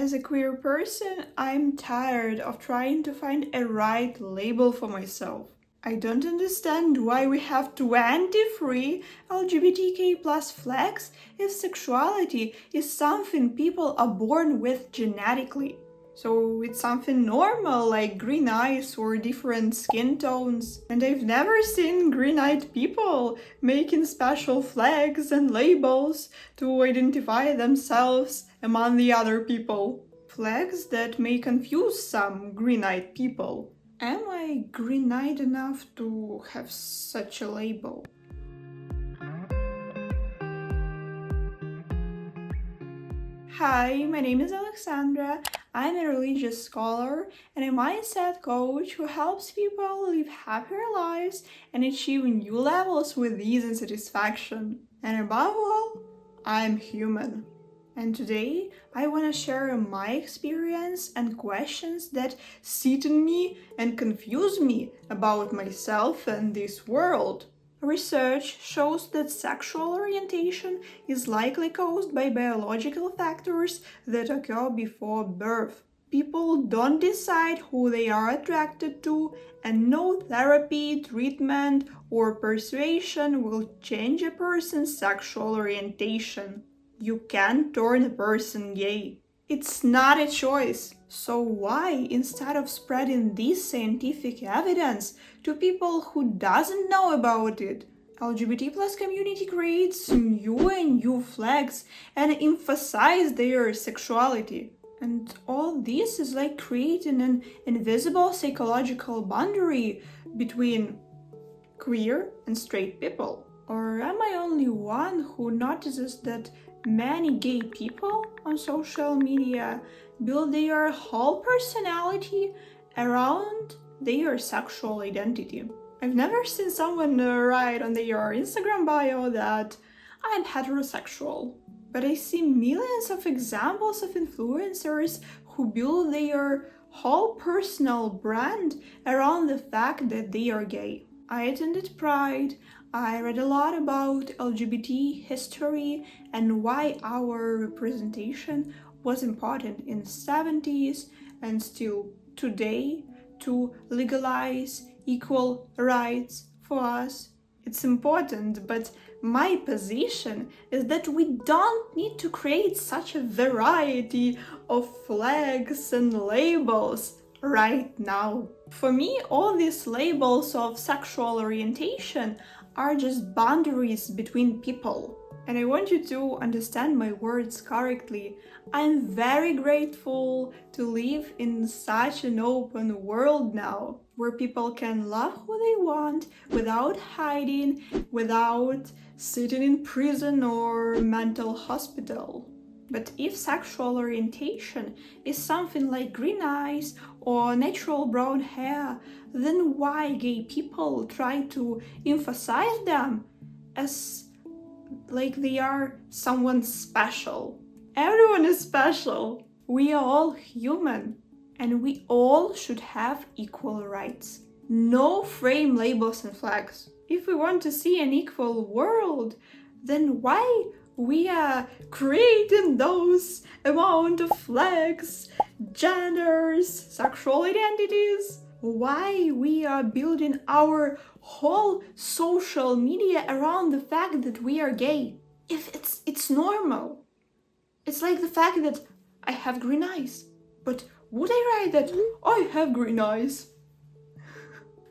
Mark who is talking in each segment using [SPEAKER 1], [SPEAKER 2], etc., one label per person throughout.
[SPEAKER 1] As a queer person, I'm tired of trying to find a right label for myself. I don't understand why we have 23 LGBTQ plus flags if sexuality is something people are born with genetically. So it's something normal like green eyes or different skin tones. And I've never seen green-eyed people making special flags and labels to identify themselves among the other people. Flags that may confuse some green-eyed people. Am I green-eyed enough to have such a label? Hi, my name is Alexandra. I'm a religious scholar and a mindset coach who helps people live happier lives and achieve new levels with ease and satisfaction. And above all, I'm human. And today, I want to share my experience and questions that sit in me and confuse me about myself and this world. Research shows that sexual orientation is likely caused by biological factors that occur before birth. People don't decide who they are attracted to, and no therapy, treatment, or persuasion will change a person's sexual orientation. You can't turn a person gay. It's not a choice. So why, instead of spreading this scientific evidence to people who doesn't know about it, LGBT plus community creates new and new flags and emphasize their sexuality? And all this is like creating an invisible psychological boundary between queer and straight people. Or am I only one who notices that many gay people on social media build their whole personality around their sexual identity? I've never seen someone write on their Instagram bio that I'm heterosexual, but I see millions of examples of influencers who build their whole personal brand around the fact that they are gay. I attended Pride. I read a lot about LGBT history and why our representation was important in the 70s and still today to legalize equal rights for us. It's important, but my position is that we don't need to create such a variety of flags and labels right now. For me, all these labels of sexual orientation are just boundaries between people. And I want you to understand my words correctly. I'm very grateful to live in such an open world now, where people can love who they want without hiding, without sitting in prison or mental hospital. But if sexual orientation is something like green eyes or natural brown hair, then why gay people try to emphasize them as like they are someone special? Everyone is special. We are all human and we all should have equal rights. No frame labels and flags. If we want to see an equal world, then why we are creating those amount of flags, genders, sexual identities? Why we are building our whole social media around the fact that we are gay? If it's normal. It's like the fact that I have green eyes. But would I write that I have green eyes?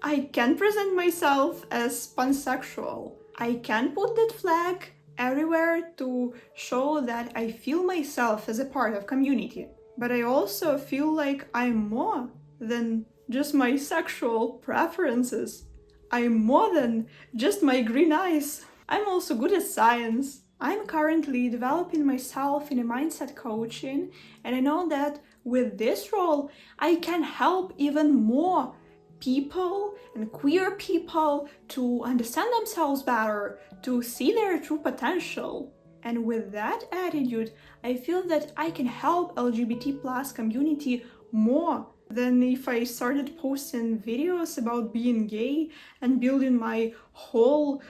[SPEAKER 1] I can present myself as pansexual. I can put that flag everywhere to show that I feel myself as a part of community. But I also feel like I'm more than just my sexual preferences. I'm more than just my green eyes. I'm also good at science. I'm currently developing myself in a mindset coaching, and I know that with this role, I can help even more people and queer people to understand themselves better, to see their true potential. And with that attitude, I feel that I can help LGBT plus community more than if I started posting videos about being gay and building my whole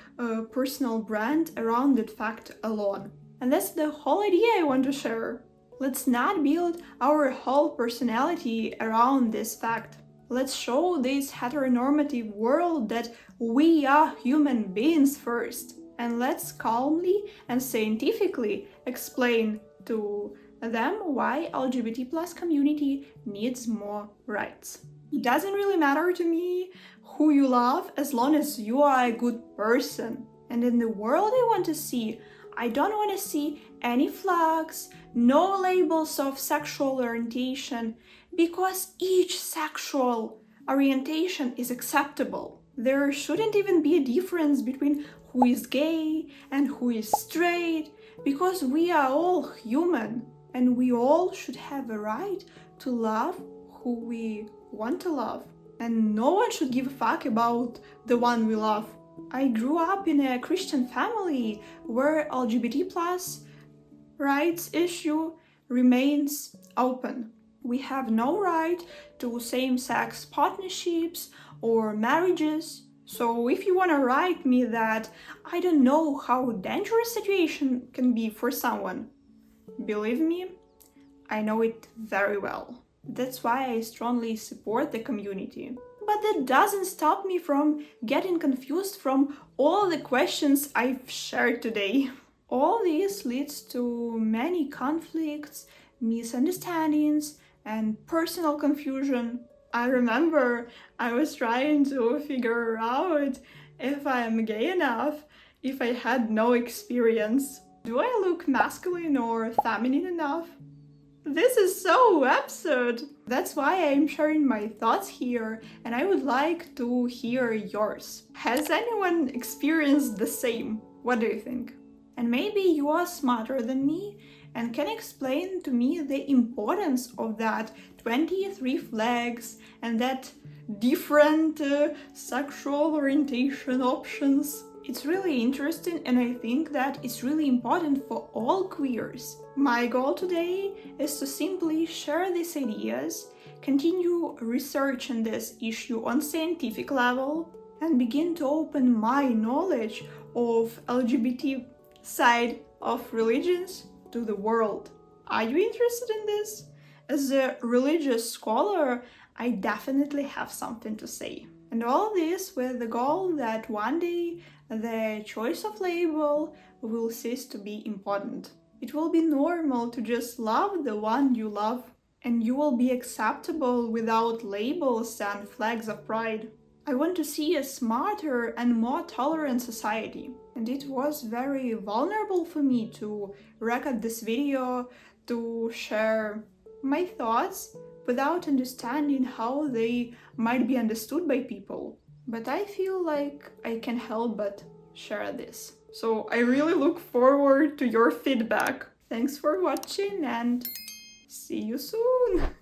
[SPEAKER 1] personal brand around that fact alone. And that's the whole idea I want to share. Let's not build our whole personality around this fact. Let's show this heteronormative world that we are human beings first. And let's calmly and scientifically explain to them why LGBT plus community needs more rights. It doesn't really matter to me who you love as long as you are a good person. And in the world I want to see, I don't want to see any flags, no labels of sexual orientation, because each sexual orientation is acceptable. There shouldn't even be a difference between who is gay and who is straight, because we are all human and we all should have a right to love who we want to love. And no one should give a fuck about the one we love. I grew up in a Christian family where LGBT plus rights issue remains open. We have no right to same-sex partnerships or marriages. So if you want to write me that I don't know how dangerous situation can be for someone, believe me, I know it very well. That's why I strongly support the community. But that doesn't stop me from getting confused from all the questions I've shared today. All this leads to many conflicts, misunderstandings, and personal confusion. I remember I was trying to figure out if I am gay enough if I had no experience. Do I look masculine or feminine enough? This is so absurd! That's why I'm sharing my thoughts here, and I would like to hear yours. Has anyone experienced the same? What do you think? And maybe you are smarter than me and can explain to me the importance of that 23 flags and that different sexual orientation options. It's really interesting, and I think that it's really important for all queers. My goal today is to simply share these ideas, continue researching this issue on scientific level, and begin to open my knowledge of LGBT side of religions to the world. Are you interested in this? As a religious scholar, I definitely have something to say. And all this with the goal that one day the choice of label will cease to be important. It will be normal to just love the one you love, and you will be acceptable without labels and flags of pride. I want to see a smarter and more tolerant society. And it was very vulnerable for me to record this video, to share my thoughts without understanding how they might be understood by people. But I feel like I can't help but share this. So I really look forward to your feedback. Thanks for watching and see you soon!